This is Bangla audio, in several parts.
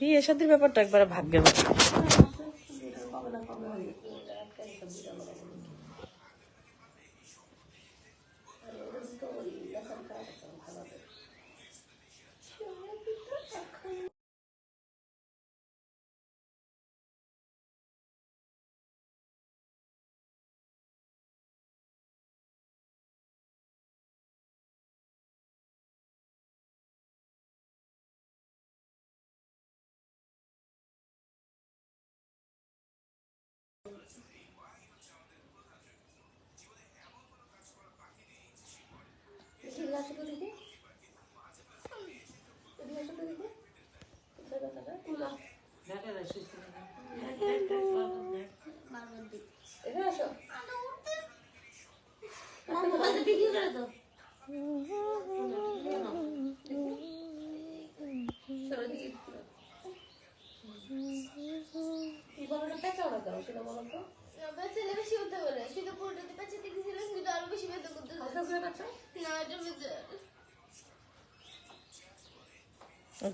বিয়ে শাদীর ব্যাপারটা একবারে ভাগ্যের ব্যাপার।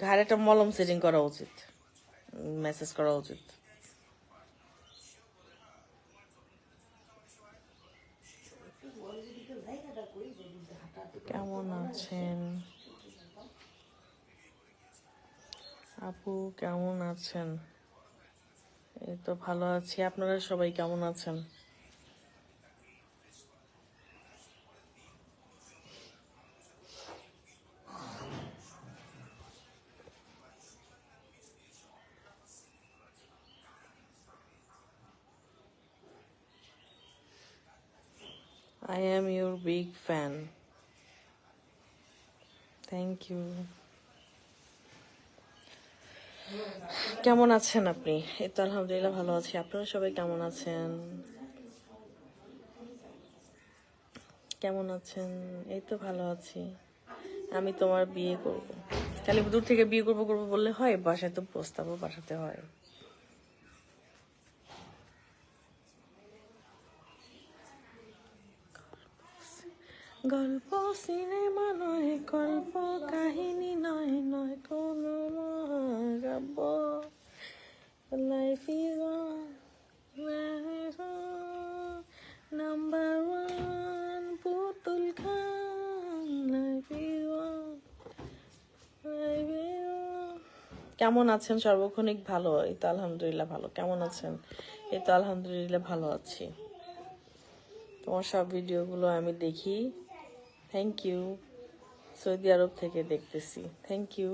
ঘাড়ে একটা মলম সেটিং করা উচিত, মেসেজ করা উচিত। কেমন আছেন আপু, কেমন আছেন? এই তো ভালো আছি, আপনারা সবাই কেমন আছেন? I am your big fan. Thank you. কেমন আছেন আপনি? এই তো আলহামদুলিল্লাহ ভালো আছি, আপনারা সবাই কেমন আছেন? কেমন আছেন? এই তো ভালো আছি। আমি তোমার বিয়ে করব, খালি দূর থেকে বিয়ে করবো করবো বললে হয়? বাসায় তো প্রস্তাবও পাঠাতে হয়। গল্প সিনেমা নয়, গল্প কাহিনী নয়, নয় কোনো মহাকাব্য। লাইফ ইজ নাম্বার ওয়ান পুতুল খান, লাইফ ইজ কেমন আছেন সর্বক্ষণিক? ভালো, এই তো আলহামদুলিল্লাহ ভালো। কেমন আছেন? এই তো আলহামদুলিল্লাহ ভালো আছি। তোমার সব ভিডিওগুলো আমি দেখি। Thank you. সৌদি আরব থেকে দেখতেছি, থ্যাংক ইউ।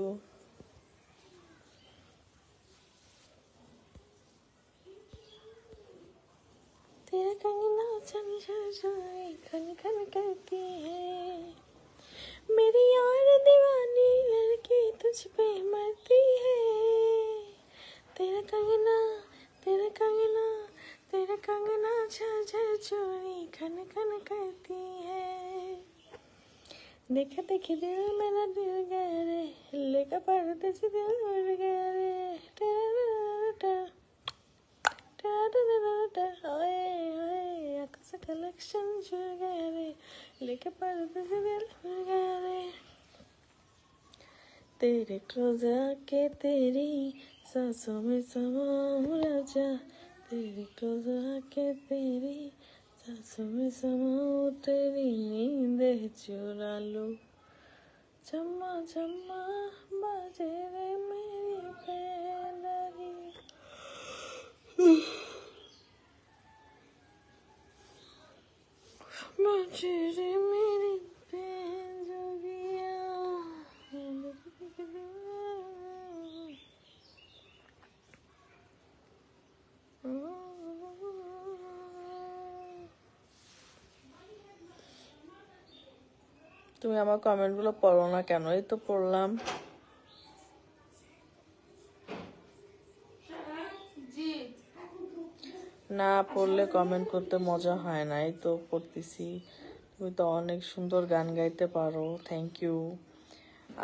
तेरा कंगना खन खन करती है, मेरी यार दीवानी लड़की तुझ पे मरती है। तेरा कंगना झर चोरी खन खन करती है। देखा देखी दिल मेरा दिल गया रे, लेकर परदेस दिल उड़ गया रे। कलेक्शन जुड़ गया रे, लेके परदेस दिल उड़ गया रे। तेरे क्लोज आके तेरी सांसों में समाऊं राजा, तेरे क्लोज आके तेरी सांसों में समाऊं, तेरी नींद चुरा लूं। चम्मा चम्मा बाजे रे मेरी पेंदरी, बाजे रे मेरी पेंजरिया। তুমি আমার কমেন্টগুলো পড়ো না কেন? এই তো পড়লাম। না পড়লে কমেন্ট করতে মজা হয় না, এই তো পড়তেছি। তুমি তো অনেক সুন্দর গান গাইতে পারো, থ্যাংক ইউ।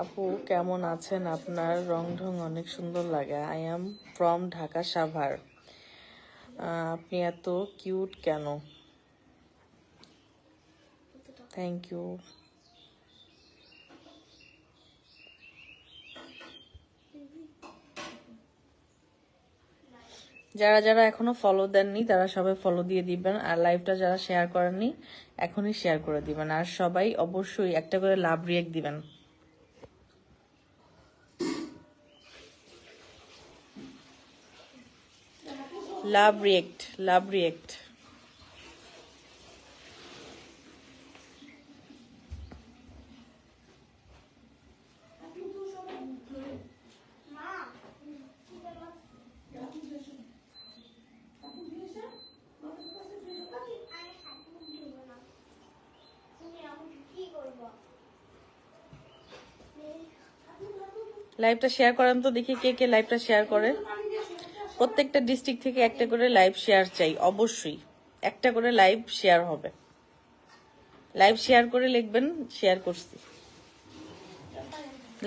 আপু কেমন আছেন? আপনার রং ঢং অনেক সুন্দর লাগে। I am from Dhaka Savar. আপনি এত কিউট কেন? Thank you. যারা যারা এখনো ফলো দেননি তারা সবাই ফলো দিয়ে দিবেন, আর লাইভটা যারা শেয়ার করেননি এখনই শেয়ার করে দিবেন, আর সবাই অবশ্যই একটা করে লাভ রিয়েক্ট দিবেন। Love react, love react. লাইভটা শেয়ার করেন তো দেখি কে কে লাইভটা শেয়ার করে। প্রত্যেকটা ডিস্ট্রিক্ট থেকে একটা করে লাইভ শেয়ার চাই, অবশ্যই একটা করে লাইভ শেয়ার হবে। লাইভ শেয়ার করে লিখবেন শেয়ার করছি,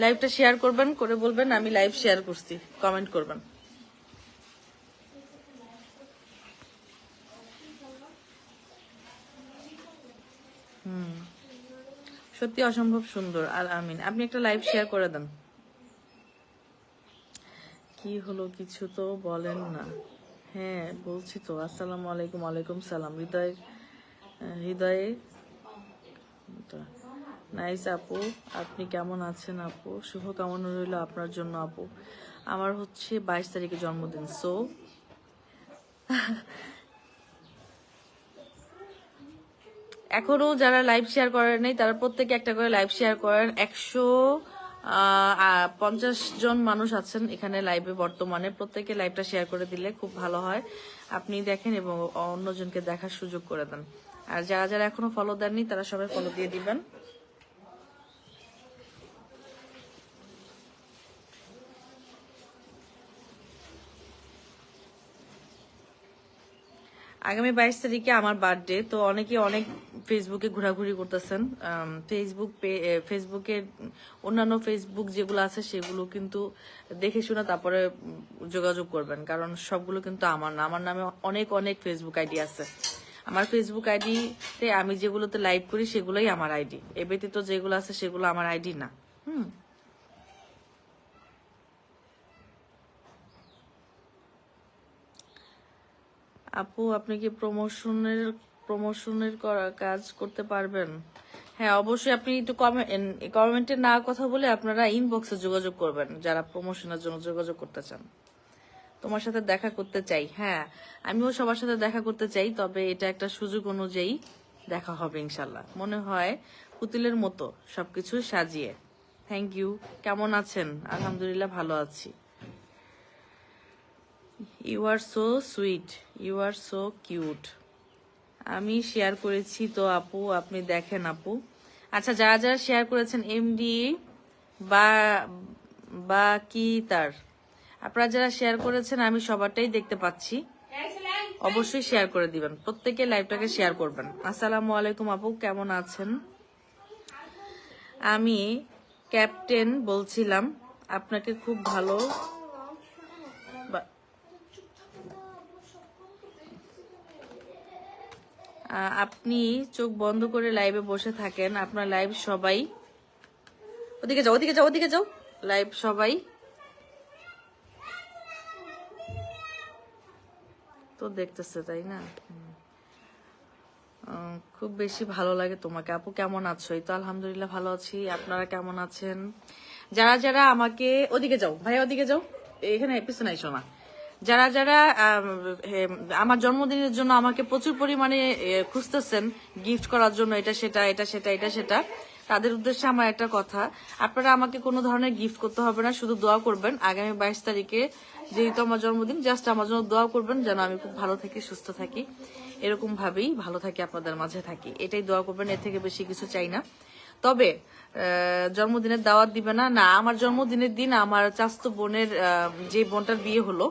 লাইভটা শেয়ার করবেন, করে বলবেন আমি লাইভ শেয়ার করছি, কমেন্ট করবেন। সত্যি অসম্ভব সুন্দর, আর আমিন আপনি একটা লাইভ শেয়ার করে দেন। কি হলো কিছু তো বলেন না। হ্যাঁ বলছি তো, আসসালামু আলাইকুম। ওয়ালাইকুম সালাম। হৃদয় হৃদয়ে নাইস আপু, আপনি কেমন আছেন আপু? শুভ কামনা রইল আপনার জন্য আপু। আমার হচ্ছে 22 তারিখে জন্মদিন, সো এখনো যারা লাইভ শেয়ার করেন নাই তারা প্রত্যেকে একটা করে লাইভ শেয়ার করেন। 150 জন মানুষ আছেন এখানে লাইভে বর্তমানে, প্রত্যেকে লাইভটা শেয়ার করে দিলে খুব ভালো হয়। আপনি দেখেন এবং অন্যজনকে দেখার সুযোগ করে দেন। আর যারা যারা এখনো ফলো দেননি তারা সবাই ফলো দিয়ে দিবেন। আগামী 22 তারিখে আমার বার্থডে, তো অনেকে অনেক ফেসবুকে ঘোরাঘুরি করতেছেন। ফেসবুকে অন্যান্য ফেসবুক যেগুলো আছে সেগুলো কিন্তু দেখে শুনে তারপরে যোগাযোগ করবেন, কারণ সবগুলো কিন্তু আমার না। আমার নামে অনেক অনেক ফেসবুক আইডি আছে। আমার ফেসবুক আইডিতে আমি যেগুলোতে লাইভ করি সেগুলোই আমার আইডি, এ ব্যতীত যেগুলো আছে সেগুলো আমার আইডি না। আপু আপনি কি প্রমোশনের কাজ করতে পারবেন? হ্যাঁ অবশ্যই, আপনি একটু কমেন্টে না কথা বলে আপনারা ইনবক্সে যোগাযোগ করবেন যারা প্রমোশনের জন্য যোগাযোগ করতে চান। তোমার সাথে দেখা করতে চাই, হ্যাঁ আমিও সবার সাথে দেখা করতে চাই, তবে এটা একটা সুযোগ অনুযায়ী দেখা হবে ইনশাল্লাহ। মনে হয় পুতুলের মতো সবকিছু সাজিয়ে। Thank you. কেমন আছেন? আলহামদুলিল্লাহ ভালো আছি। You are so sweet, you are so cute. আমি শেয়ার করেছি তো আপু, আপনি দেখেন আপু। আচ্ছা যারা যারা শেয়ার করেছেন এমডি বা বা কি তার, আপনারা যারা শেয়ার করেছেন আমি সবারটাই দেখতে পাচ্ছি, অবশ্যই শেয়ার করে দিবেন, প্রত্যেকে লাইভটাকে শেয়ার করবেন। আসসালামু আলাইকুম আপু, কেমন আছেন? আমি ক্যাপ্টেন বলছিলাম, আপনাকে খুব ভালো আপনি চোখ বন্ধ করে লাইভে বসে থাকেন, আপনার লাইভ সবাই ওদিকে যাও, ওদিকে যাও, ওদিকে যাও, লাইভ সবাই তো দেখতেছে তাই না? খুব বেশি ভালো লাগে তোমাকে আপু। কেমন আছো? এই তো আলহামদুলিল্লাহ ভালো আছি, আপনারা কেমন আছেন? যারা যারা আমাকে, ওদিকে যাও ভাই, ওদিকে যাও, এখানে পিছনে আইসো না। যারা যারা আমার জন্মদিনের জন্য আমাকে প্রচুর পরিমাণে খুঁজতেছেন গিফট করার জন্য, এটা সেটা এটা সেটা এটা সেটা, তাদের উদ্দেশ্যে আমার একটা কথা, আপনারা আমাকে কোনো ধরনের গিফট করতে হবে না, শুধু দোয়া করবেন। আগামী 22 তারিখে যেহেতু আমার জন্মদিন, জাস্ট আমার জন্য দোয়া করবেন যেন আমি খুব ভালো থাকি, সুস্থ থাকি, এরকম ভাবেই ভালো থাকি, আপনাদের মাঝে থাকি, এটাই দোয়া করবেন। এর থেকে বেশি কিছু চাই না। তবে জন্মদিনের দাওয়াত দিবে না? না, আমার জন্মদিনের দিন আমার চাচাতো বোনের যে বোনটার বিয়ে হলো,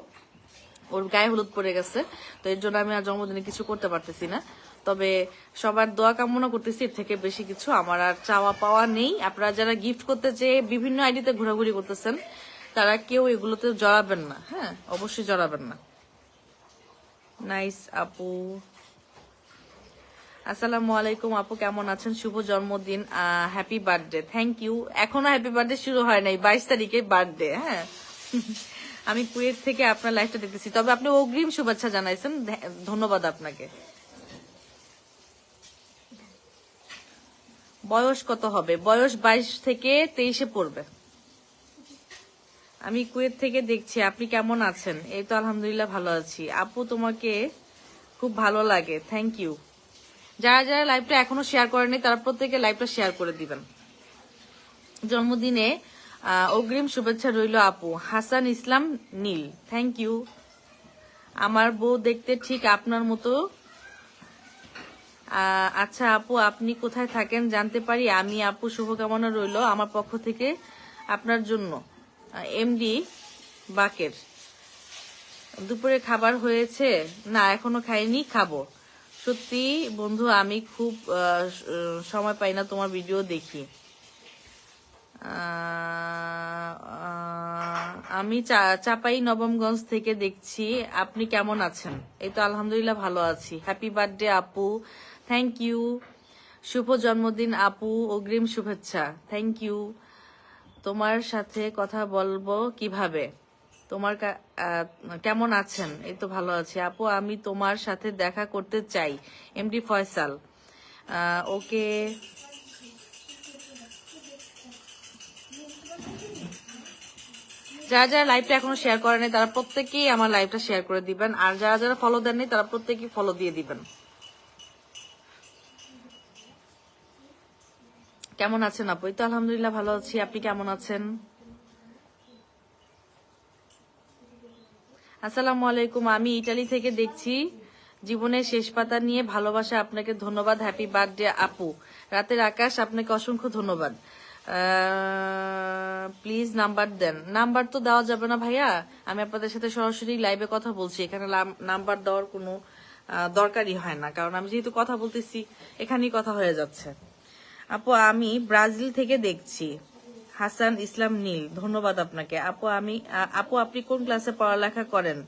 ওর গায়ে হলুদ পড়ে গেছে, তো এর জন্য আমি আর জন্মদিনে কিছু করতে পারতেছি না। তবে সবার দোয়া কামনা করতেছি, এর থেকে বেশি কিছু আমার আর চাওয়া পাওয়া নেই। আপনারা যারা গিফট করতে চেয়ে বিভিন্ন আইডিতে ঘোরাঘুরি করতেছেন তারা কেউ এগুলোতে জড়াবেন না, হ্যাঁ অবশ্যই জড়াবেন না। নাইস আপু। আসসালামু আলাইকুম আপু, কেমন আছেন? শুভ জন্মদিন, হ্যাপি বার্থডে। Thank you. এখনো হ্যাপি বার্থডে শুরু হয় নাই, 22 তারিখে বার্থডে। হ্যাঁ আমি কুয়েত থেকে আপনার লাইভটা দেখতেছি, তবে আপনি অগ্রিম শুভেচ্ছা জানাইছেন, ধন্যবাদ আপনাকে। বয়স কত হবে? বয়স 22 থেকে 23-এ পড়বে। আমি কুয়েত থেকে দেখছি, আপনি কেমন আছেন? এই তো আলহামদুলিল্লাহ ভালো আছি। আপু তোমাকে খুব ভালো লাগে, থ্যাংক ইউ। যারা যারা লাইভটা এখনো শেয়ার করেনি তারা প্রত্যেকে লাইভটা শেয়ার করে দিবেন। জন্মদিনে অগ্রিম শুভেচ্ছা রইল আপু। হাসান ইসলাম নীল, থ্যাংক ইউ। আমার বউ দেখতে ঠিক আপনার মতো। আচ্ছা আপু, আপনি কোথায় থাকেন জানতে পারি? আমি আপু, শুভকামনা রইল আমার পক্ষ থেকে আপনার জন্য। এমডি বাকের। দুপুরে খাবার হয়েছে? না এখনো খাইনি, খাবো। সত্যি বন্ধু, আমি খুব সময় পাই না তোমার ভিডিও দেখি। আমি চাপাই নবমগঞ্জ থেকে দেখছি। আপনি কেমন আছেন? এই তো আলহামদুলিল্লাহ ভালো আছি। হ্যাপি বার্থডে আপু, থ্যাংক ইউ। শুভ জন্মদিন আপু, অগ্রিম শুভেচ্ছা, থ্যাংক ইউ। তোমার সাথে কথা বলবো কিভাবে? তোমার কেমন আছেন? এই তো ভালো আছি আপু, আমি তোমার সাথে দেখা করতে চাই। এমডি ফয়সাল, ওকে। যারা যারা লাইভটা এখনো শেয়ার করেনি তারা প্রত্যেকেই আমার লাইভটা শেয়ার করে দিবেন, আর যারা যারা ফলো দেননি তারা প্রত্যেকেই ফলো দিয়ে দিবেন। কেমন আছেন আপু? এই তো আলহামদুলিল্লাহ ভালো আছি, আপনি কেমন আছেন? আসসালামু আলাইকুম, আমি ইটালি থেকে দেখছি। জীবনের শেষ পাতা নিয়ে ভালোবাসা আপনাকে, ধন্যবাদ। হ্যাপি বার্থডে আপু। রাতের আকাশ, আপনাকে অসংখ্য ধন্যবাদ। Please number then. নাম্বার তো দেওয়া যাবে না ভাইয়া, আমি আপনাদের সাথে সরাসরি লাইভে কথা বলছি, এখানে নাম্বার দেওয়ার কোনো দরকারই হয় না, কারণ আমি যেহেতু কথা বলতেছি এখানেই কথা হয়ে যাচ্ছে। আপু, আমি ব্রাজিল থেকে দেখছি। হাসান ইসলাম নীল, ধন্যবাদ আপনাকে। আপু আপনি কোন ক্লাসে পড়ালেখা করেন?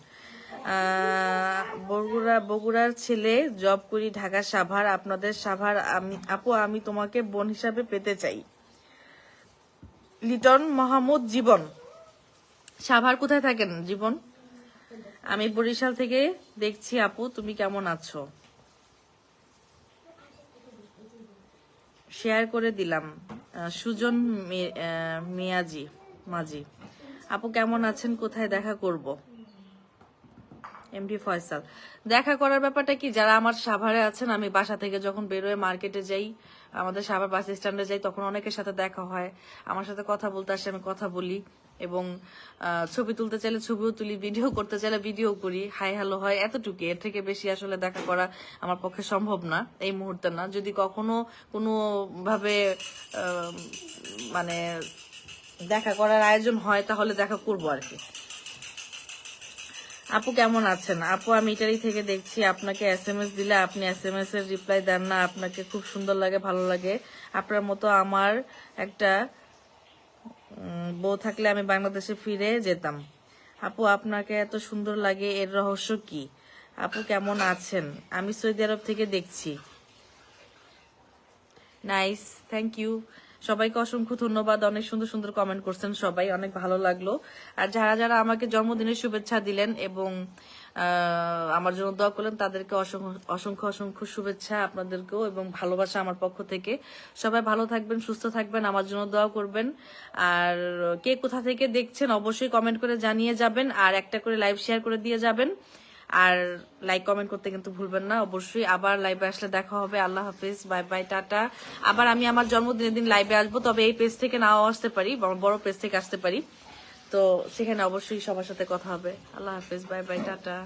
বগুড়ার ছেলে, জব করি ঢাকা সাভার। আপনাদের সাভার। আপু আমি তোমাকে বোন হিসাবে পেতে চাই। লিটন মাহমুদ জীবন। সাভার কোথায় থাকেন জীবন? আমি বরিশাল থেকে দেখছি। আপু তুমি কেমন আছো? শেয়ার করে দিলাম। সুজন মাঝি। আপু কেমন আছেন? কোথায় দেখা করব? এমডি ফয়সাল। দেখা করার ব্যাপারটা কি, যারা আমার সাভারে আছেন, আমি বাসা থেকে যখন বেরোয় মার্কেটে যাই, আমাদের সাভার বাস স্ট্যান্ডে যাই, তখন অনেকের সাথে দেখা হয়, আমার সাথে কথা বলতে আসে, আমি কথা বলি, এবং ছবি তুলতে চাইলে ছবিও তুলি, ভিডিও করতে চাইলে ভিডিও করি, হাই হ্যালো হয়, এতটুকু। এর থেকে বেশি আসলে দেখা করা আমার পক্ষে সম্ভব না এই মুহূর্তে, না। যদি কখনো কোনো ভাবে মানে দেখা করার আয়োজন হয় তাহলে দেখা করবো আর কি। আপু কেমন আছেন? আপু আমি ইটালি থেকে দেখছি। আপনাকে SMS দিলে আপনি SMS এর রিপ্লাই দেন না। আপনাকে খুব সুন্দর লাগে, ভালো লাগে। আপনার মতো আমার একটা বউ থাকলে আমি বাংলাদেশে ফিরে যেতাম। আপু আপনাকে এত সুন্দর লাগে, এর রহস্য কি? আপু কেমন আছেন? আমি সৌদি আরব থেকে দেখছি। Nice, thank you. সবাইকে অসংখ্য ধন্যবাদ, অনেক সুন্দর সুন্দর কমেন্ট করছেন সবাই, অনেক ভালো লাগলো। আর যারা যারা আমাকে জন্মদিনের শুভেচ্ছা দিলেন এবং আমার জন্য দোয়া করলেন, তাদেরকে অসংখ্য অসংখ্য শুভেচ্ছা আপনাদেরকেও, এবং ভালোবাসা আমার পক্ষ থেকে। সবাই ভালো থাকবেন, সুস্থ থাকবেন, আমার জন্য দোয়া করবেন। আর কে কোথা থেকে দেখছেন অবশ্যই কমেন্ট করে জানিয়ে যাবেন, আর একটা করে লাইভ শেয়ার করে দিয়ে যাবেন, আর লাইক কমেন্ট করতে কিন্তু ভুলবেন না অবশ্যই। আবার লাইভে আসলে দেখা হবে। আল্লাহ হাফিজ, বাই বাই, টাটা। আবার আমি আমার জন্মদিনের দিন লাইভে আসবো, তবে এই পেজ থেকে নাও আসতে পারি, বড় পেজ থেকে আসতে পারি, তো সেখানে অবশ্যই সবার সাথে কথা হবে। আল্লাহ হাফিজ, বাই বাই, টাটা।